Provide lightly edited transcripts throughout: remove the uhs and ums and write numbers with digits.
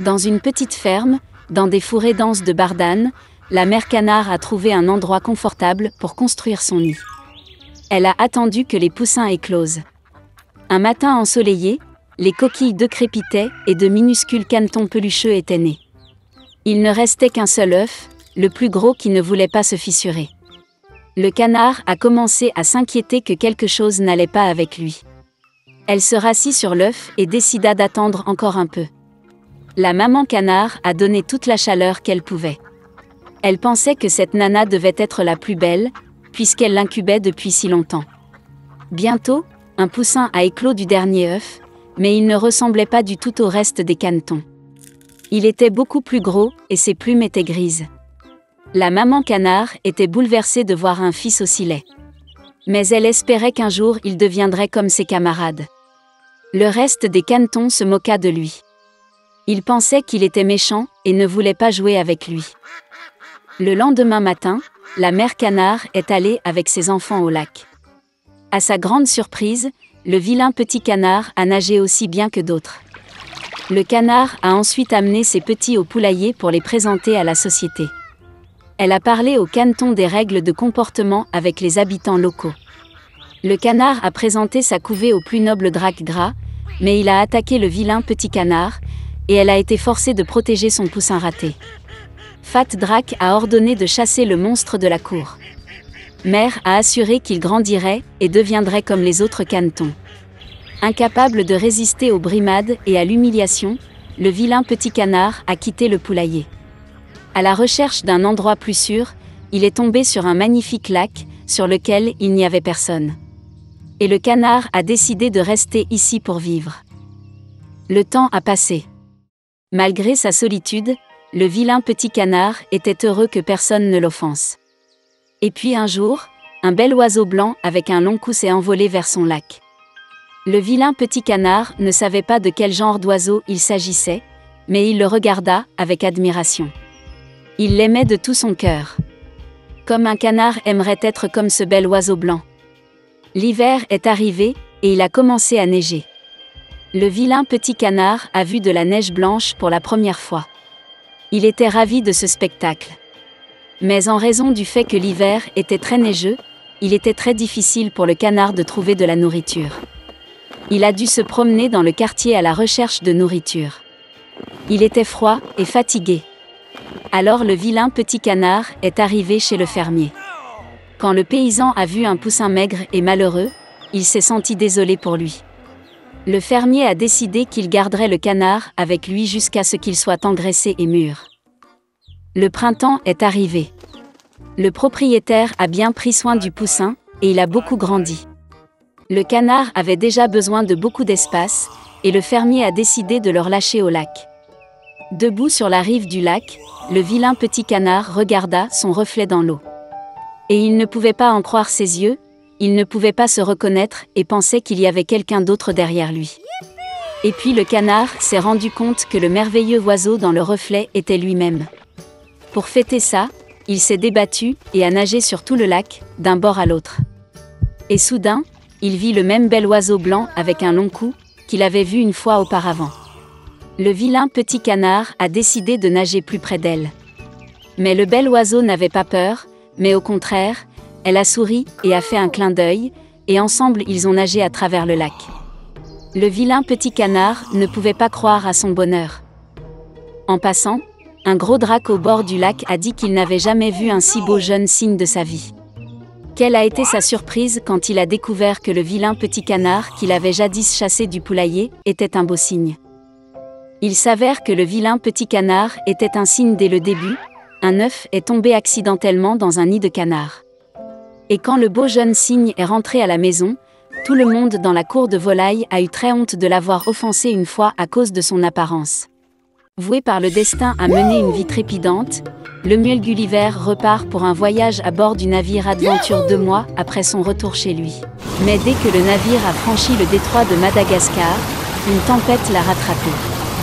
Dans une petite ferme, dans des fourrés denses de bardanes, la mère canard a trouvé un endroit confortable pour construire son nid. Elle a attendu que les poussins éclosent. Un matin ensoleillé, les coquilles d'œufs crépitaient et de minuscules canetons pelucheux étaient nés. Il ne restait qu'un seul œuf, le plus gros qui ne voulait pas se fissurer. Le canard a commencé à s'inquiéter que quelque chose n'allait pas avec lui. Elle se rassit sur l'œuf et décida d'attendre encore un peu. La maman canard a donné toute la chaleur qu'elle pouvait. Elle pensait que cette nana devait être la plus belle, puisqu'elle l'incubait depuis si longtemps. Bientôt, un poussin a éclos du dernier œuf, mais il ne ressemblait pas du tout au reste des canetons. Il était beaucoup plus gros et ses plumes étaient grises. La maman canard était bouleversée de voir un fils aussi laid. Mais elle espérait qu'un jour il deviendrait comme ses camarades. Le reste des canetons se moqua de lui. Il pensait qu'il était méchant et ne voulait pas jouer avec lui. Le lendemain matin, la mère canard est allée avec ses enfants au lac. À sa grande surprise, le vilain petit canard a nagé aussi bien que d'autres. Le canard a ensuite amené ses petits au poulailler pour les présenter à la société. Elle a parlé aux canetons des règles de comportement avec les habitants locaux. Le canard a présenté sa couvée au plus noble Drac gras, mais il a attaqué le vilain petit canard, et elle a été forcée de protéger son poussin raté. Fat Drac a ordonné de chasser le monstre de la cour. Mère a assuré qu'il grandirait et deviendrait comme les autres canetons. Incapable de résister aux brimades et à l'humiliation, le vilain petit canard a quitté le poulailler. À la recherche d'un endroit plus sûr, il est tombé sur un magnifique lac, sur lequel il n'y avait personne. Et le canard a décidé de rester ici pour vivre. Le temps a passé. Malgré sa solitude, le vilain petit canard était heureux que personne ne l'offense. Et puis un jour, un bel oiseau blanc avec un long cou s'est envolé vers son lac. Le vilain petit canard ne savait pas de quel genre d'oiseau il s'agissait, mais il le regarda avec admiration. Il l'aimait de tout son cœur. Comme un canard aimerait être comme ce bel oiseau blanc. L'hiver est arrivé, et il a commencé à neiger. Le vilain petit canard a vu de la neige blanche pour la première fois. Il était ravi de ce spectacle. Mais en raison du fait que l'hiver était très neigeux, il était très difficile pour le canard de trouver de la nourriture. Il a dû se promener dans le quartier à la recherche de nourriture. Il était froid et fatigué. Alors le vilain petit canard est arrivé chez le fermier. Quand le paysan a vu un poussin maigre et malheureux, il s'est senti désolé pour lui. Le fermier a décidé qu'il garderait le canard avec lui jusqu'à ce qu'il soit engraissé et mûr. Le printemps est arrivé. Le propriétaire a bien pris soin du poussin, et il a beaucoup grandi. Le canard avait déjà besoin de beaucoup d'espace, et le fermier a décidé de le relâcher au lac. Debout sur la rive du lac, le vilain petit canard regarda son reflet dans l'eau. Et il ne pouvait pas en croire ses yeux, il ne pouvait pas se reconnaître et pensait qu'il y avait quelqu'un d'autre derrière lui. Et puis le canard s'est rendu compte que le merveilleux oiseau dans le reflet était lui-même. Pour fêter ça, il s'est débattu et a nagé sur tout le lac, d'un bord à l'autre. Et soudain, il vit le même bel oiseau blanc avec un long cou, qu'il avait vu une fois auparavant. Le vilain petit canard a décidé de nager plus près d'elle. Mais le bel oiseau n'avait pas peur, mais au contraire, elle a souri et a fait un clin d'œil, et ensemble ils ont nagé à travers le lac. Le vilain petit canard ne pouvait pas croire à son bonheur. En passant, un gros drac au bord du lac a dit qu'il n'avait jamais vu un si beau jeune cygne de sa vie. Quelle a été sa surprise quand il a découvert que le vilain petit canard qu'il avait jadis chassé du poulailler était un beau cygne. Il s'avère que le vilain petit canard était un cygne dès le début, un œuf est tombé accidentellement dans un nid de canard. Et quand le beau jeune cygne est rentré à la maison, tout le monde dans la cour de volaille a eu très honte de l'avoir offensé une fois à cause de son apparence. Voué par le destin à mener une vie trépidante, Lemuel Gulliver repart pour un voyage à bord du navire Adventure 2 mois après son retour chez lui. Mais dès que le navire a franchi le détroit de Madagascar, une tempête l'a rattrapé.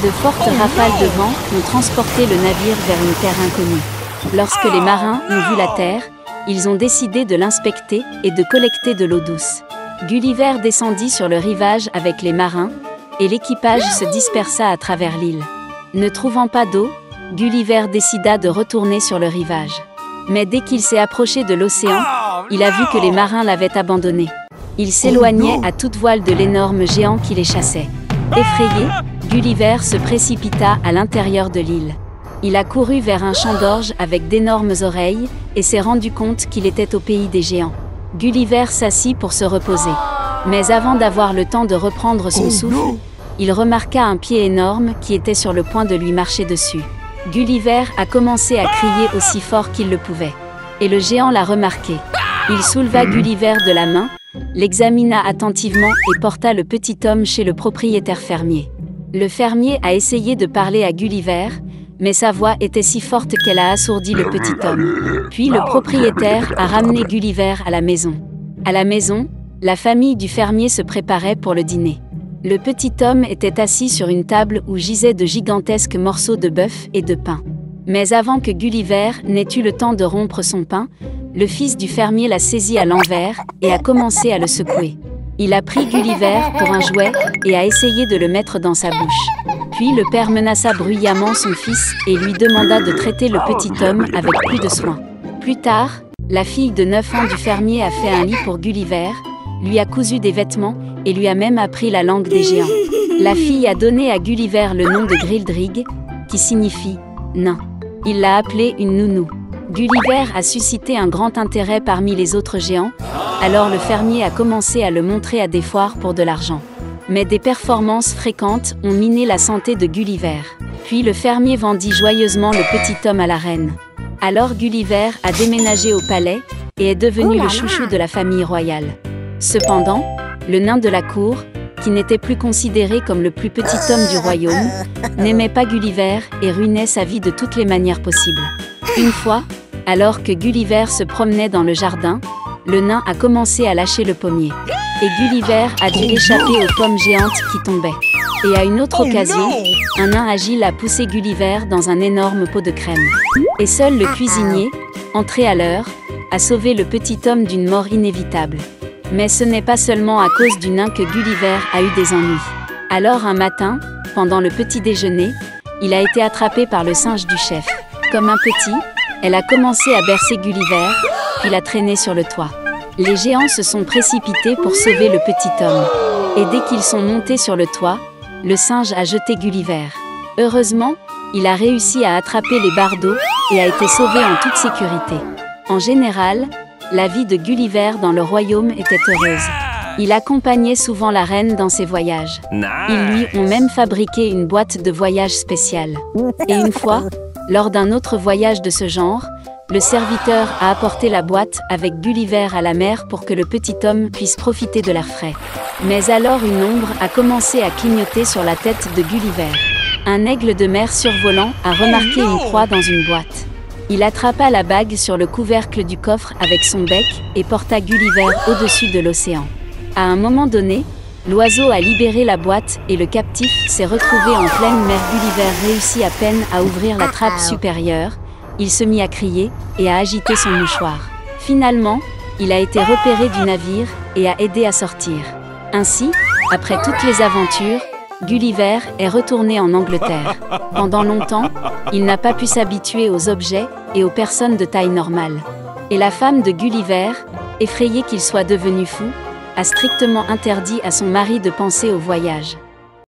De fortes rafales de vent ont transporté le navire vers une terre inconnue. Lorsque les marins ont vu la terre, ils ont décidé de l'inspecter et de collecter de l'eau douce. Gulliver descendit sur le rivage avec les marins, et l'équipage se dispersa à travers l'île. Ne trouvant pas d'eau, Gulliver décida de retourner sur le rivage. Mais dès qu'il s'est approché de l'océan, il a vu que les marins l'avaient abandonné. Il s'éloignait à toute voile de l'énorme géant qui les chassait. Effrayé, Gulliver se précipita à l'intérieur de l'île. Il a couru vers un champ d'orge avec d'énormes oreilles et s'est rendu compte qu'il était au pays des géants. Gulliver s'assit pour se reposer. Mais avant d'avoir le temps de reprendre son souffle, il remarqua un pied énorme qui était sur le point de lui marcher dessus. Gulliver a commencé à crier aussi fort qu'il le pouvait. Et le géant l'a remarqué. Il souleva Gulliver de la main, l'examina attentivement et porta le petit homme chez le propriétaire fermier. Le fermier a essayé de parler à Gulliver, mais sa voix était si forte qu'elle a assourdi le petit homme. Puis le propriétaire a ramené Gulliver à la maison. À la maison, la famille du fermier se préparait pour le dîner. Le petit homme était assis sur une table où gisaient de gigantesques morceaux de bœuf et de pain. Mais avant que Gulliver n'ait eu le temps de rompre son pain, le fils du fermier l'a saisi à l'envers et a commencé à le secouer. Il a pris Gulliver pour un jouet et a essayé de le mettre dans sa bouche. Puis le père menaça bruyamment son fils et lui demanda de traiter le petit homme avec plus de soin. Plus tard, la fille de 9 ans du fermier a fait un lit pour Gulliver, lui a cousu des vêtements et lui a même appris la langue des géants. La fille a donné à Gulliver le nom de Grildrig, qui signifie « nain ». Il l'a appelé une nounou. Gulliver a suscité un grand intérêt parmi les autres géants, alors le fermier a commencé à le montrer à des foires pour de l'argent. Mais des performances fréquentes ont miné la santé de Gulliver. Puis le fermier vendit joyeusement le petit homme à la reine. Alors Gulliver a déménagé au palais et est devenu le chouchou de la famille royale. Cependant, le nain de la cour, qui n'était plus considéré comme le plus petit homme du royaume, n'aimait pas Gulliver et ruinait sa vie de toutes les manières possibles. Une fois, alors que Gulliver se promenait dans le jardin, le nain a commencé à lâcher le pommier. Et Gulliver a dû échapper aux pommes géantes qui tombaient. Et à une autre occasion, un nain agile a poussé Gulliver dans un énorme pot de crème. Et seul le cuisinier, entré à l'heure, a sauvé le petit homme d'une mort inévitable. Mais ce n'est pas seulement à cause du nain que Gulliver a eu des ennuis. Alors un matin, pendant le petit déjeuner, il a été attrapé par le singe du chef. Comme un petit, elle a commencé à bercer Gulliver, puis l'a traîné sur le toit. Les géants se sont précipités pour sauver le petit homme. Et dès qu'ils sont montés sur le toit, le singe a jeté Gulliver. Heureusement, il a réussi à attraper les barres d'eau et a été sauvé en toute sécurité. En général, la vie de Gulliver dans le royaume était heureuse. Il accompagnait souvent la reine dans ses voyages. Ils lui ont même fabriqué une boîte de voyage spéciale. Et une fois, lors d'un autre voyage de ce genre, le serviteur a apporté la boîte avec Gulliver à la mer pour que le petit homme puisse profiter de l'air frais. Mais alors une ombre a commencé à clignoter sur la tête de Gulliver. Un aigle de mer survolant a remarqué une proie dans une boîte. Il attrapa la bague sur le couvercle du coffre avec son bec et porta Gulliver au-dessus de l'océan. À un moment donné, l'oiseau a libéré la boîte et le captif s'est retrouvé en pleine mer. Gulliver réussit à peine à ouvrir la trappe supérieure. Il se mit à crier et à agiter son mouchoir. Finalement, il a été repéré du navire et a aidé à sortir. Ainsi, après toutes les aventures, Gulliver est retourné en Angleterre. Pendant longtemps, il n'a pas pu s'habituer aux objets et aux personnes de taille normale. Et la femme de Gulliver, effrayée qu'il soit devenu fou, a strictement interdit à son mari de penser au voyage.